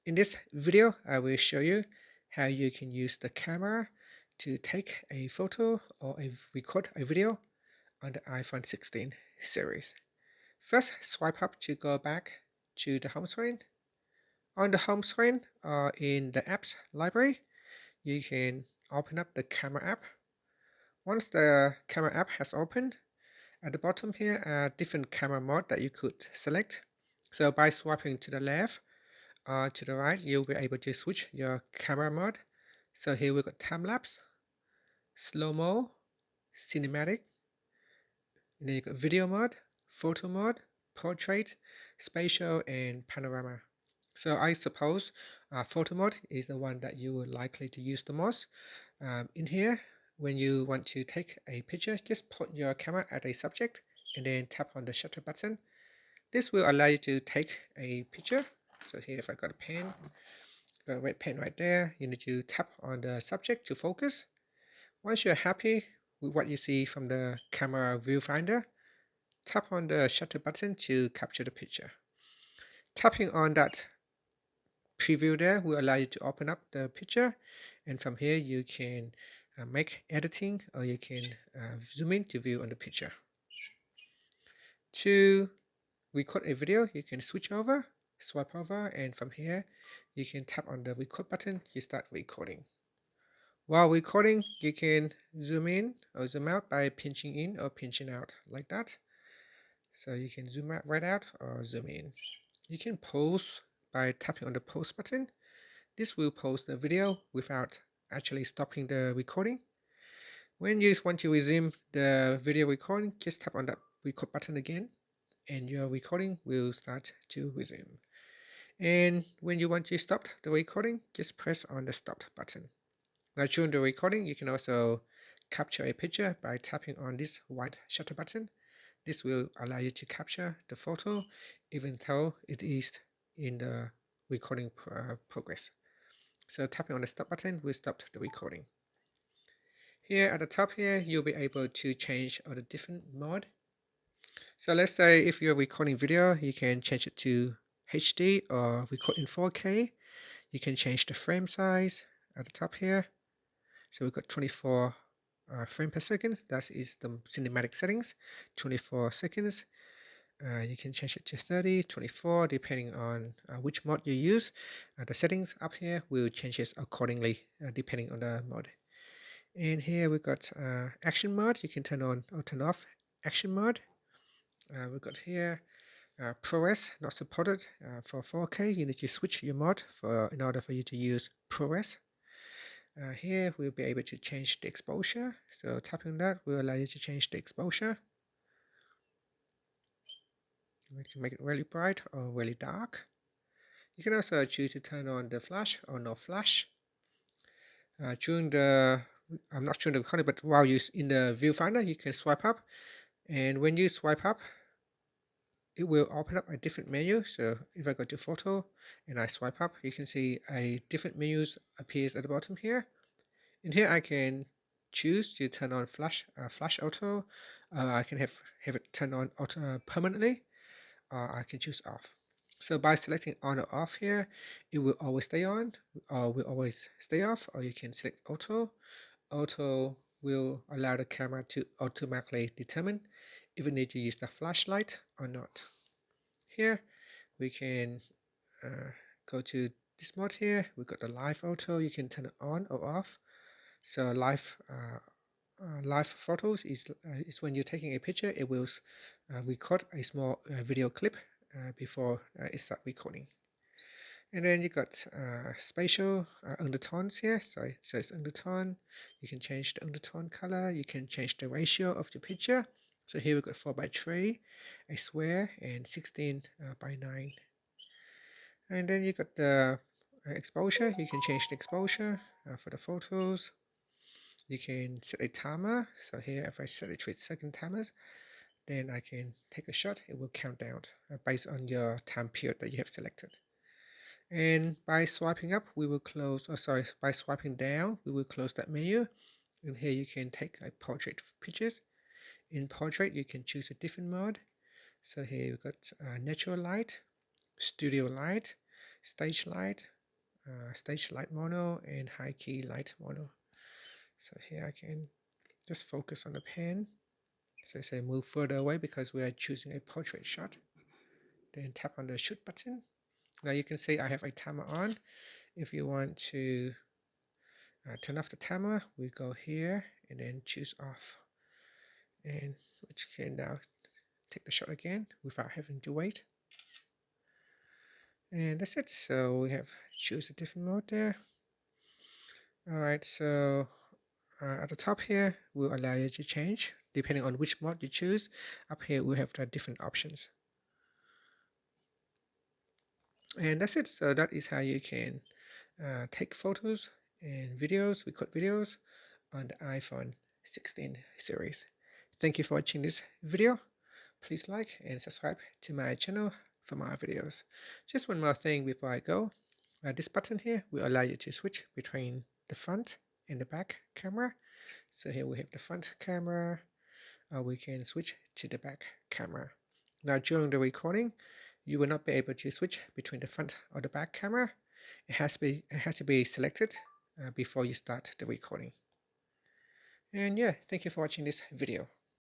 In this video, I will show you how you can use the camera to take a photo or record a video on the iPhone 16 series. First, swipe up to go back to the home screen. On the home screen or in the apps library, you can open up the camera app. Once the camera app has opened, at the bottom here are different camera mode that you could select. So by swiping to the left, to the right, you'll be able to switch your camera mode. So here we got time lapse, slow-mo, cinematic, and then you got video mode, photo mode, portrait, spatial, and panorama. So I suppose photo mode is the one that you would likely to use the most. In here, when you want to take a picture, just put your camera at a subject and then tap on the shutter button. This will allow you to take a picture. So here, if I got a pen, got a red pen right there, you need to tap on the subject to focus. Once you're happy with what you see from the camera viewfinder, tap on the shutter button to capture the picture. Tapping on that preview there will allow you to open up the picture, and from here you can make editing, or you can zoom in to view on the picture. To record a video, you can switch over, swipe over, and from here you can tap on the record button to start recording. While recording, you can zoom in or zoom out by pinching in or pinching out like that. So you can zoom out right out or zoom in. You can pause by tapping on the pause button. This will pause the video without actually stopping the recording. When you want to resume the video recording, just tap on that record button again and your recording will start to resume. And when you want to stop the recording, just press on the stop button. Now during the recording, you can also capture a picture by tapping on this white shutter button. This will allow you to capture the photo even though it is in the recording progress. So tapping on the stop button will stop the recording. Here at the top here, you'll be able to change all the different mode. So let's say if you're recording video, you can change it to HD or record in 4K. You can change the frame size at the top here. So we've got 24 frame per second. That is the cinematic settings. 24 seconds. You can change it to 30, 24, depending on which mode you use. The settings up here will change this accordingly, depending on the mode. And here we've got action mode. You can turn on or turn off action mode. We've got here ProRes not supported for 4K. You need to switch your mode in order for you to use ProRes. Here we'll be able to change the exposure. So tapping on that will allow you to change the exposure. We can make it really bright or really dark. You can also choose to turn on the flash or no flash. During the, I'm not during the recording, but while you're in the viewfinder, you can swipe up. And when you swipe up, it will open up a different menu. So if I go to photo and I swipe up, you can see a different menus appears at the bottom here. In here, I can choose to turn on flash auto. I can have it turned on auto permanently, or I can choose off. So by selecting on or off here, it will always stay on, or will always stay off, or you can select auto. Auto will allow the camera to automatically determine if we need to use the flashlight or not. Here we can go to this mode here. We've got the live auto. You can turn it on or off. So live photos is when you're taking a picture, it will record a small video clip before it starts recording. And then you got spatial undertones here. So it's undertone. You can change the undertone color. You can change the ratio of the picture. So here we've got 4:3, a square, and 16:9. And then you got the exposure. You can change the exposure for the photos. You can set a timer. So here, if I set it to 3-second timers, then I can take a shot. It will count down based on your time period that you have selected. And by swiping up, we will close, by swiping down, we will close that menu. And here you can take a portrait pictures. In portrait, you can choose a different mode. So here you've got natural light, studio light, stage light, stage light mono and high key light mono. So here I can just focus on the pen. So I say move further away because we are choosing a portrait shot. Then tap on the shoot button. Now you can see I have a timer on. If you want to turn off the timer, we go here and then choose off, and which can now take the shot again without having to wait. And that's it. So we have choose a different mode there. Alright, so at the top here will allow you to change depending on which mode you choose. Up here we have the different options. And that's it. So that is how you can take photos and videos, record videos on the iPhone 16 series. Thank you for watching this video. Please like and subscribe to my channel for more videos. Just one more thing before I go. This button here will allow you to switch between the front and the back camera. So here we have the front camera. We can switch to the back camera. Now during the recording, you will not be able to switch between the front or the back camera. It has to be selected before you start the recording. And yeah, thank you for watching this video.